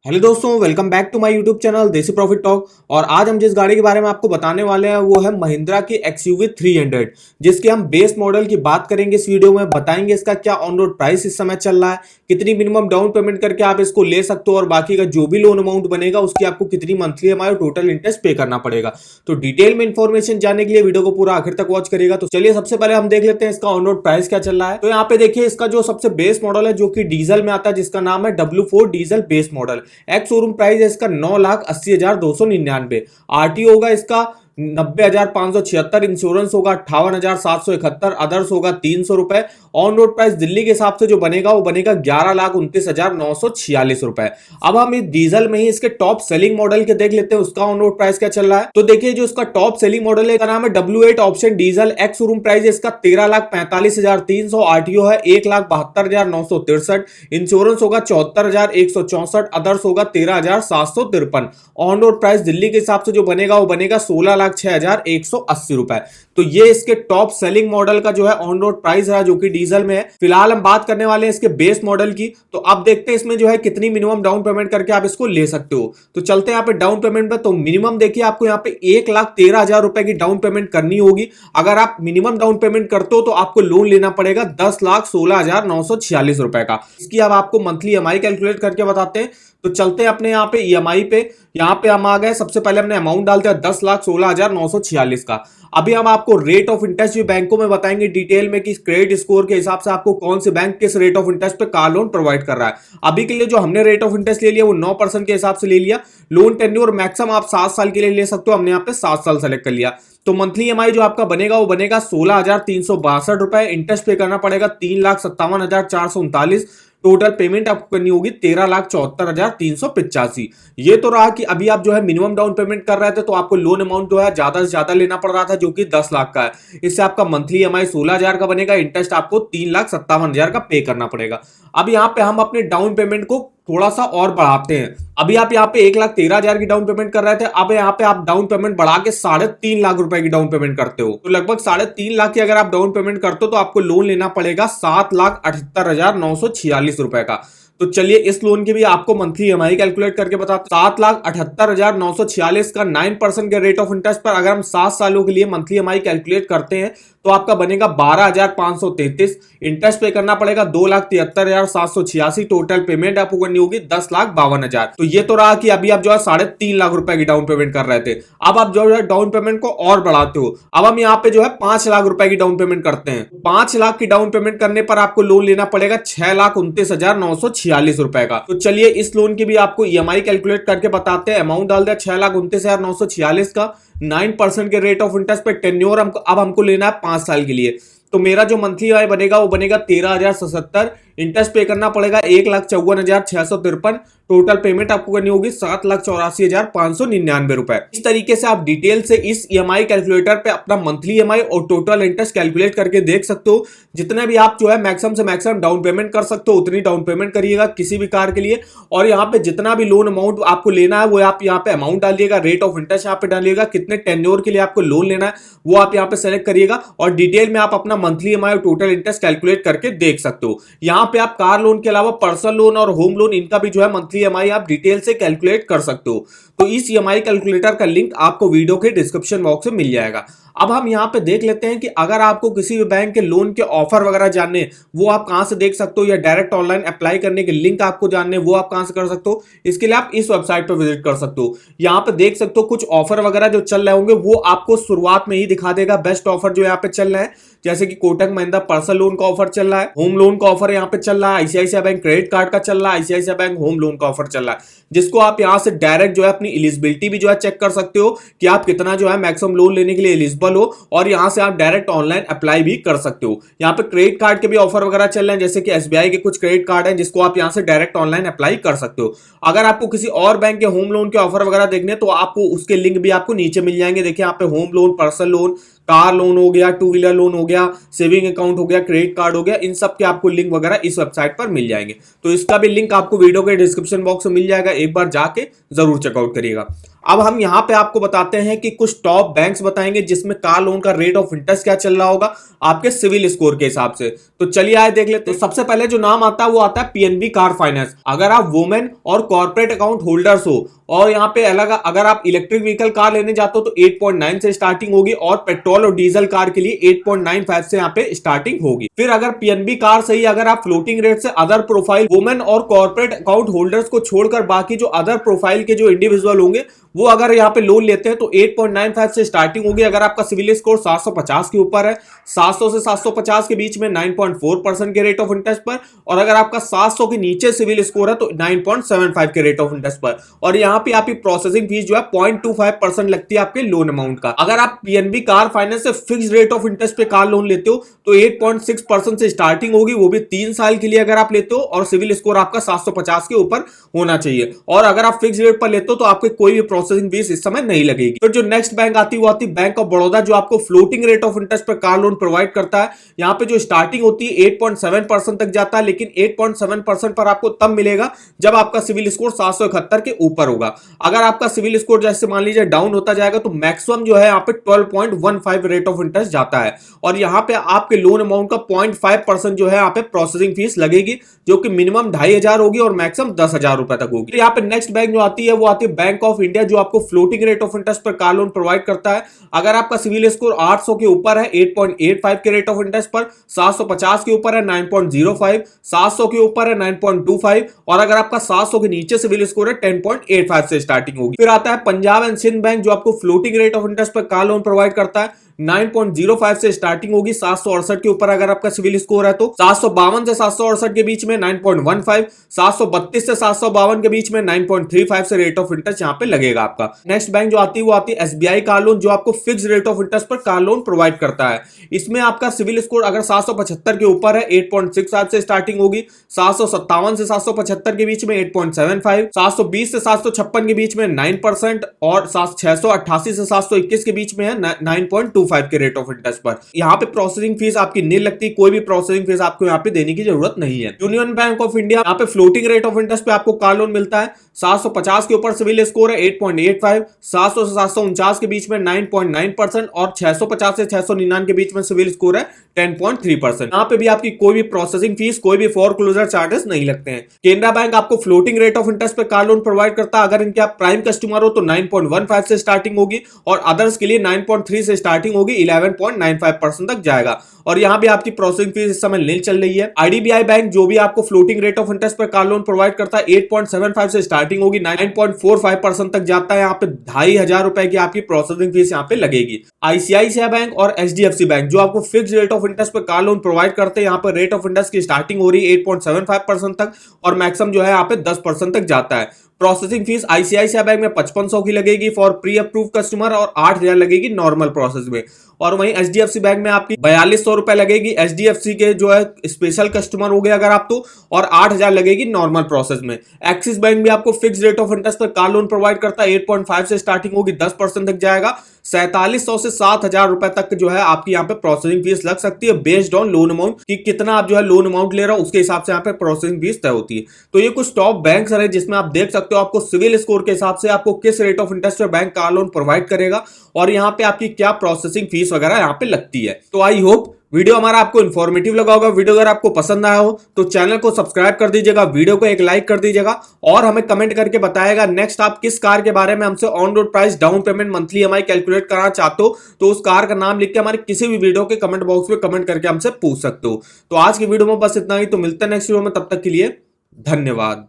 Hello दोस्तों, welcome back to my YouTube channel Desi profit talk. और आज हम जिस गाड़ी के बारे में आपको बताने वाले हैं वो है महिंद्रा की XUV 300, जिसके हम बेस मॉडल की बात करेंगे। इस वीडियो में बताएंगे इसका क्या ऑन रोड प्राइस इस समय चल रहा है, कितनी मिनिमम डाउन पेमेंट करके आप इसको ले सकते हो और बाकी का जो भी लोन अमाउंट बनेगा उसकी आपको कितनी मंथली EMI और टोटल इंटरेस्ट पे करना पड़ेगा। तो डिटेल में इन्फॉर्मेशन जानने के लिए वीडियो को पूरा आखिर तक वॉच करिएगा। तो चलिए सबसे पहले हम देख लेते हैं इसका ऑन रोड प्राइस क्या चल रहा है। तो यहाँ पे देखिए इसका जो सबसे बेस मॉडल है जो कि डीजल में आता है, जिसका नाम है W4 diesel base model. Ex showroom price है इसका 9,80,299। आरटीओ होगा इसका 90,576, इंश्योरेंस होगा 58,771, अदर्स होगा 300 रुपए। ऑन रोड प्राइस दिल्ली के हिसाब से जो बनेगा वो बनेगा 11,29,946 रुपए। अब हम इस डीजल में ही इसके टॉप सेलिंग मॉडल के देख लेते हैं उसका ऑन रोड प्राइस क्या चल रहा है। तो देखिए जो इसका टॉप सेलिंग मॉडल है, नाम है W8 option diesel. Ex showroom price है इसका 13,45,300, आरटीओ है 1,72,963, इंश्योरेंस होगा 74,164, अदर्स होगा 13,753। ऑन रोड प्राइस दिल्ली के हिसाब से जो बनेगा वो बनेगा 16,06,180 रुपए। तो ये इसके टॉप सेलिंग मॉडल का जो है ऑन रोड प्राइस है जो कि डीजल में है। फिलहाल हम बात करने वाले हैं इसके बेस मॉडल की। तो अब देखते हैं इसमें जो है कितनी मिनिमम डाउन पेमेंट करके आप इसको ले सकते हो। तो चलते हैं यहाँ पे डाउन पेमेंट पे। तो मिनिमम देखिए आपको यहाँ पे 1,13,000 रुपए की डाउन पेमेंट करनी होगी। अगर आप मिनिमम डाउन पेमेंट करते हो तो आपको लोन लेना पड़ेगा 10,16,946 रुपए का। इसकी अब आपको मंथली EMI कैलकुलेट करके बताते हैं। तो चलते हैं अपने यहाँ पे EMI पे। यहाँ पे हम आ गए, सबसे पहले हमने अमाउंट डालते हैं 10,16,946 का। अभी हम आपको रेट ऑफ इंटरेस्ट भी बैंकों में बताएंगे डिटेल में कि क्रेडिट स्कोर के हिसाब से आपको कौन से बैंक किस रेट ऑफ इंटरेस्ट पे कार लोन प्रोवाइड कर रहा है। अभी के लिए जो हमने रेट ऑफ इंटरेस्ट ले लिया वो 9% के हिसाब से ले लिया। लोन टेन्योर मैक्सिमम आप 7 साल के लिए ले सकते हो, हमने यहाँ पे 7 साल सेलेक्ट कर लिया। तो मंथली EMI जो आपका बनेगा वो बनेगा 16,362 रुपए। इंटरेस्ट पे करना पड़ेगा 3,57,439। टोटल पेमेंट आपको करनी होगी 13,74,385। ये तो रहा कि अभी आप जो है मिनिमम डाउन पेमेंट कर रहे थे तो आपको लोन अमाउंट जो है ज्यादा से ज्यादा लेना पड़ रहा था जो कि 10 लाख का है। इससे आपका मंथली EMI 16,000 का बनेगा, इंटरेस्ट आपको 3,57,000 का पे करना पड़ेगा। अब यहाँ पे हम अपने डाउन पेमेंट को थोड़ा सा और बढ़ाते हैं। अभी आप यहाँ पे 1,13,000 की डाउन पेमेंट कर रहे थे, अब यहाँ पे आप डाउन पेमेंट बढ़ा के 3.5 लाख रुपए की डाउन पेमेंट करते हो। तो लगभग 3.5 लाख की अगर आप डाउन पेमेंट करते हो तो आपको लोन लेना पड़ेगा 7,78,946 रुपए का। तो चलिए इस लोन की भी आपको मंथली EMI कैलकुलेट करके बताते हैं। 7,78,946 का 9% के रेट ऑफ इंटरेस्ट पर अगर हम 7 सालों के लिए मंथली EMI कैलकुलेट करते हैं तो आपका बनेगा 12,533। इंटरेस्ट पे करना पड़ेगा 2,73,786। टोटल पेमेंट आपको करनी होगी 10,52,000। तो ये तो रहा कि अभी आप जो है 3.5 लाख रुपए की डाउन पेमेंट कर रहे थे। अब आप जो है डाउन पेमेंट को और बढ़ाते हो। अब हम यहाँ पे जो है 5 लाख रुपए की डाउन पेमेंट करते हैं। 5 लाख की डाउन पेमेंट करने पर आपको लोन लेना पड़ेगा 6,29,946 रुपए का। तो चलिए इस लोन की भी आपको EMI कैलकुलेट करके बताते हैं। अमाउंट डाल दिया 6,29,946 का, 9% के रेट ऑफ इंटरेस्ट पे टेन्योर अब हमको लेना है 5 साल के लिए। तो मेरा जो मंथली EMI बनेगा वो बनेगा 13,077। इंटरेस्ट पे करना पड़ेगा 1,54,653। टोटल पेमेंट आपको करनी होगी 7,84,599 रुपए। इस तरीके से आप डिटेल से इस EMI कैलकुलेटर पे अपना मंथली EMI और टोटल इंटरेस्ट कैलकुलेट करके देख सकते हो। जितने भी आप जो है मैक्सिमम से मैक्सिमम डाउन पेमेंट कर सकते हो उतनी डाउन पेमेंट करिएगा किसी भी कार के लिए। और यहाँ पे जितना भी लोन अमाउंट आपको लेना है वो आप यहाँ पे अमाउंट डालिएगा, रेट ऑफ इंटरेस्ट यहाँ पे डालिएगा, कितने टेन्योर के लिए आपको लोन लेना है वो आप यहाँ पे सेलेक्ट करिएगा और डिटेल में आप अपना मंथली EMI और टोटल इंटरेस्ट कैलकुलेट करके देख सकते हो। यहाँ पे आप कार लोन के अलावा पर्सनल लोन और होम लोन इनका भी जो है मंथली EMI आप डिटेल से कैलकुलेट कर सकते हो। तो इस EMI कैलकुलेटर का लिंक आपको वीडियो के डिस्क्रिप्शन बॉक्स में मिल जाएगा। अब हम यहाँ पे देख लेते हैं कि अगर आपको किसी भी बैंक के लोन के ऑफर वगैरह जानने वो आप कहां से देख सकते हो, या डायरेक्ट ऑनलाइन अप्लाई करने के लिंक आपको जानने वो आप कहां से कर सकते हो। इसके लिए आप इस वेबसाइट पर विजिट कर सकते हो। यहाँ पे देख सकते हो कुछ ऑफर वगैरह जो चल रहे होंगे वो आपको शुरुआत में ही दिखा देगा। बेस्ट ऑफर जो यहाँ पे चल रहा है जैसे कि कोटक महिंद्रा पर्सनल लोन का ऑफर चल रहा है, होम लोन का ऑफर यहाँ पे चल रहा है, ICICI बैंक क्रेडिट कार्ड का चल रहा है, ICICI बैंक होम लोन का ऑफर चल रहा है, जिसको आप यहाँ से डायरेक्ट जो है अपनी एलिजिबिलिटी भी जो है चेक कर सकते हो कि आप कितना जो है मैक्सिमम लोन लेने के लिए एलिजिबल हो। और यहाँ से आप डायरेक्ट ऑनलाइन अप्लाई भी कर सकते हो। यहाँ पे क्रेडिट कार्ड के भी ऑफर वगैरह चल रहे हैं, जैसे कि SBI के कुछ क्रेडिट कार्ड हैं जिसको आप यहाँ से डायरेक्ट ऑनलाइन अप्लाई कर सकते हो। अगर आपको किसी और बैंक के होम लोन के ऑफर वगैरह देखने तो आपको उसके लिंक भी आपको नीचे मिल जाएंगे। देखिए यहाँ पे home loan, personal loan, car loan हो गया, 2 व्हीलर लोन हो गया, सेविंग अकाउंट हो गया, क्रेडिट कार्ड हो गया, इन सब के आपको लिंक वगैरह इस वेबसाइट पर मिल जाएंगे। तो इसका भी लिंक आपको वीडियो के डिस्क्रिप्शन बॉक्स में मिल जाएगा, एक बार जाके जरूर चेकआउट करिएगा। अब हम यहाँ पे आपको बताते हैं कि कुछ टॉप बैंक्स बताएंगे जिसमें कार लोन का रेट ऑफ इंटरेस्ट क्या चल रहा होगा आपके सिविल स्कोर के हिसाब से। तो चलिए आए देख लेते हैं। तो सबसे पहले जो नाम आता है वो आता है पीएनबी कार फाइनेंस। अगर आप वुमेन और कॉर्पोरेट अकाउंट होल्डर्स हो और यहाँ पे अलग अगर आप इलेक्ट्रिक व्हीकल कार लेने जाते हो तो 8.9 से स्टार्टिंग होगी और पेट्रोल और डीजल कार के लिए 8.95 से यहाँ पे स्टार्टिंग होगी। फिर अगर पीएनबी कार सही अगर आप फ्लोटिंग रेट से अदर प्रोफाइल वुमेन और कॉर्पोरेट अकाउंट होल्डर्स को छोड़कर बाकी जो अदर प्रोफाइल के जो इंडिविजुअल होंगे वो अगर यहाँ पे लोन लेते हैं तो 8.95 से स्टार्टिंग होगी। अगर आपका सिविल स्कोर 750 के ऊपर है, 700 से 750 के बीच में 9.4% के रेट ऑफ इंटरेस्ट पर, और अगर आपका 700 के नीचे सिविल स्कोर है तो 9.75 के रेट ऑफ इंटरेस्ट पर। और यहाँ पे आपकी प्रोसेसिंग फीस जो है 0.25% लगती है आपके लोन अमाउंट का। अगर आप पीएनबी कार फाइनेंस से फिक्स रेट ऑफ इंटरेस्ट पे कार लोन लेते हो तो 8.6% से स्टार्टिंग होगी, वो भी 3 साल के लिए अगर आप लेते हो, और सिविल स्कोर आपका 750 के ऊपर होना चाहिए। और अगर आप फिक्स रेट पर लेते हो तो आपको कोई भी प्रोसेसिंग फीस इस समय नहीं लगेगी। तो जो नेक्स्ट बैंक आती है वो आती है बैंक ऑफ बड़ौदा, जो आपको फ्लोटिंग रेट ऑफ इंटरेस्ट पर कार लोन प्रोवाइड करता है। यहाँ पे जो स्टार्टिंग होती है 8.7% तक जाता है, लेकिन 8.7% पर आपको तब मिलेगा जब आपका सिविल स्कोर 771 के ऊपर होगा। अगर आपका सिविल स्कोर जैसे मान लीजिए डाउन होता जाएगा तो मैक्सिमम जो है यहाँ पे 12.15 रेट ऑफ इंटरेस्ट जाता है, और यहाँ पे आपके लोन अमाउंट का 0.5% जो है यहाँ पे प्रोसेसिंग फीस लगेगी, जो कि मिनिमम 2500 होगी और मैक्सिमम 10,000 रुपए तक होगी। यहाँ पे नेक्स्ट बैंक जो आती है वो आती है बैंक ऑफ इंडिया, जो आपको फ्लोटिंग रेट ऑफ इंटरेस्ट पर कार लोन प्रोवाइड करता है। अगर आपका सिविल स्कोर 800 के ऊपर है 8.85 के रेट ऑफ इंटरेस्ट पर, 750 के ऊपर है 9.05, 700 के ऊपर है 9.25, और अगर आपका 700 के नीचे सिविल स्कोर है 10.85 से स्टार्टिंग होगी। फिर आता है पंजाब एंड सिंध बैंक, जो आपको फ्लोटिंग रेट ऑफ इंटरेस्ट पर कार लोन प्रोवाइड करता है। 9.05 से स्टार्टिंग होगी, 768 के ऊपर अगर आपका सिविल स्कोर है तो 752 से 768 के बीच में 9.15, 732 से 752 के बीच में 9.35 से रेट ऑफ इंटरेस्ट यहाँ पे लगेगा आपका। नेक्स्ट बैंक जो आती है वो आती है एसबीआई कार लोन, जो आपको फिक्स रेट ऑफ इंटरेस्ट पर कार लोन प्रोवाइड करता है। इसमें आपका सिविल स्कोर अगर 775 के ऊपर है 8.68 से स्टार्टिंग होगी, 757 से 775 के बीच में 8.75, 720 से 756 के बीच में 9%, और 688 से 721 के बीच में है 9.25 के रेट ऑफ इंटरेस्ट पर। यहाँ पे प्रोसेसिंग फीस आपकी नहीं लगती, कोई भी प्रोसेसिंग फीस आपको यहाँ पे देने की जरूरत नहीं है। यूनियन बैंक ऑफ इंडिया, यहाँ पे फ्लोटिंग रेट ऑफ इंटरेस्ट पे आपको कार लोन मिलता है। 750 के ऊपर सिविल स्कोर है 8.85, 700 से 749 के बीच में 9.9%, और 650 से 699 के बीच में सिविल स्कोर है 10.3%। यहाँ पे भी आपकी कोई भी प्रोसेसिंग फीस, कोई भी फोरक्लोजर चार्जेस नहीं लगते हैं। केनरा बैंक आपको फ्लोटिंग रेट ऑफ इंटरेस्ट पे कार लोन प्रोवाइड करता है। अगर इनके आप प्राइम कस्टमर हो तो 9.15 से स्टार्टिंग होगी, और अदर्स के लिए 9.3 से स्टार्टिंग होगी, 11.95% तक जाएगा। और यहां भी आपकी प्रोसेसिंग फीस इस समय नील चल रही है। आईडीबीआई बैंक, जो भी आपको फ्लोटिंग रेट ऑफ इंटरेस्ट पर कार लोन प्रोवाइड करता है, 8.75 से स्टार्टिंग होगी, 9.45% तक जाता है। यहाँ पे 2500 रुपए की आपकी प्रोसेसिंग फीस यहाँ पे लगेगी। आईसीआईसीआई बैंक और एचडीएफसी बैंक, जो आपको फिक्स रेट ऑफ इंटरेस्ट पर कार लोन प्रोवाइड करते हैं, यहाँ पर रेट ऑफ इंटरेस्ट की स्टार्टिंग हो रही है 8.75% तक, और मैक्सिमम जो है यहाँ पे 10% तक जाता है। प्रोसेसिंग फीस आईसीआईसीआई बैंक में 5500 की लगेगी फॉर प्री अप्रूव कस्टमर, और 8000 लगेगी नॉर्मल प्रोसेस में। और वहीं एचडीएफसी बैंक में आपकी 4200 रुपए लगेगी एचडीएफसी के जो है स्पेशल कस्टमर हो गए अगर आप तो, और 8000 लगेगी नॉर्मल प्रोसेस में। एक्सिस बैंक भी आपको फिक्स रेट ऑफ इंटरेस्ट पर कार लोन प्रोवाइड करता है, 8.5 से स्टार्टिंग होगी, 10% तक जाएगा। 4700 से 7000 रुपए तक जो है आपकी यहाँ पे प्रोसेसिंग फीस लग सकती है, बेस्ड ऑन लोन अमाउंट, कि कितना आप जो है लोन अमाउंट ले रहा हो उसके हिसाब से यहाँ पे प्रोसेसिंग फीस तय होती है। तो ये कुछ टॉप बैंक्स है जिसमें आप देख सकते हो आपको सिविल स्कोर के हिसाब से आपको किस रेट ऑफ इंटरेस्ट पर बैंक कार लोन प्रोवाइड करेगा, और यहाँ पे आपकी क्या प्रोसेसिंग फीस वगैरह यहाँ पे लगती है। तो आई होप वीडियो हमारा आपको इन्फॉर्मेटिव लगा होगा। वीडियो अगर आपको पसंद आया हो तो चैनल को सब्सक्राइब कर दीजिएगा, वीडियो को एक लाइक कर दीजिएगा, और हमें कमेंट करके बताएगा नेक्स्ट आप किस कार के बारे में हमसे on road price, down payment, monthly EMI calculate करना चाहते हो तो उस कार का नाम लिख के हमारे किसी भी वीडियो के कमेंट बॉक्स में कमेंट करके हमसे पूछ सकते हो। तो आज की वीडियो में बस इतना ही, तो मिलते हैं नेक्स्ट वीडियो में, तब तक के लिए धन्यवाद।